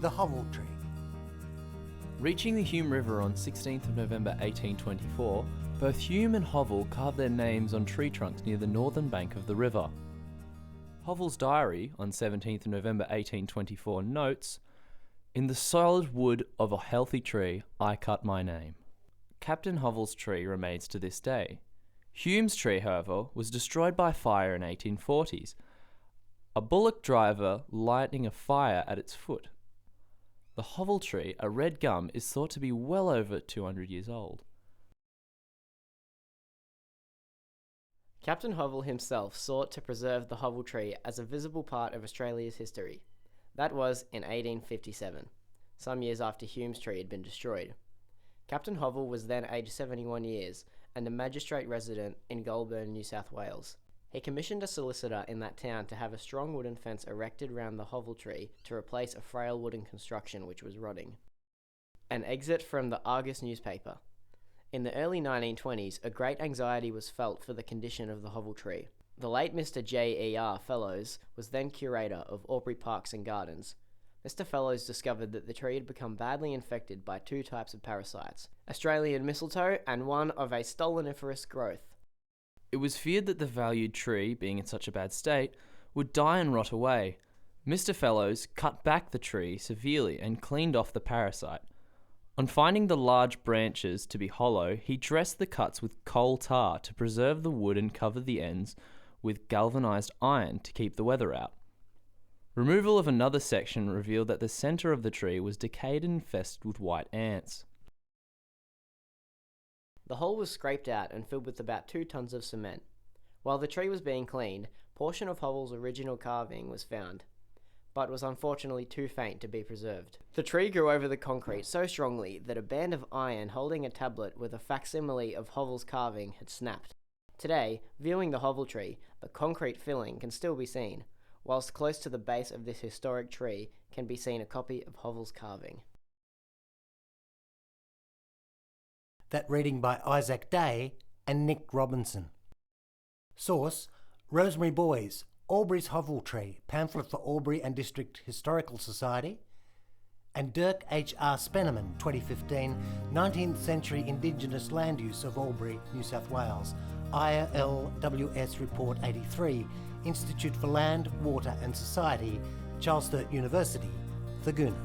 the Hovell tree. Reaching the Hume River on 16th of November 1824, both Hume and Hovell carved their names on tree trunks near the northern bank of the river. Hovell's diary on 17th of November 1824 notes, "In the solid wood of a healthy tree, I cut my name." Captain Hovell's tree remains to this day. Hume's tree, however, was destroyed by fire in 1840s, a bullock driver lighting a fire at its foot. The Hovell tree, a red gum, is thought to be well over 200 years old. Captain Hovell himself sought to preserve the Hovell tree as a visible part of Australia's history. That was in 1857, some years after Hume's tree had been destroyed. Captain Hovell was then aged 71 years and a magistrate resident in Goulburn, New South Wales. He commissioned a solicitor in that town to have a strong wooden fence erected round the Hovell tree to replace a frail wooden construction which was rotting. An exit from the Argus newspaper. In the early 1920s, a great anxiety was felt for the condition of the Hovell tree. The late Mr. J.E.R. Fellows was then curator of Aubrey Parks and Gardens. Mr. Fellows discovered that the tree had become badly infected by two types of parasites, Australian mistletoe and one of a stoloniferous growth. It was feared that the valued tree, being in such a bad state, would die and rot away. Mr. Fellows cut back the tree severely and cleaned off the parasite. On finding the large branches to be hollow, he dressed the cuts with coal tar to preserve the wood and covered the ends with galvanized iron to keep the weather out. Removal of another section revealed that the center of the tree was decayed and infested with white ants. The hole was scraped out and filled with about 2 tons of cement. While the tree was being cleaned, a portion of Hovell's original carving was found, but was unfortunately too faint to be preserved. The tree grew over the concrete so strongly that a band of iron holding a tablet with a facsimile of Hovell's carving had snapped. Today, viewing the Hovell tree, the concrete filling can still be seen, whilst close to the base of this historic tree can be seen a copy of Hovell's carving. That reading by Isaac Day and Nick Robinson. Source: Rosemary Boys, Albury's Hovell Tree, pamphlet for Albury and District Historical Society, and Dirk H.R. Spenneman, 2015, 19th Century Indigenous Land Use of Albury, New South Wales, ILWS Report 83, Institute for Land, Water and Society, Charles Sturt University, Thurgoona.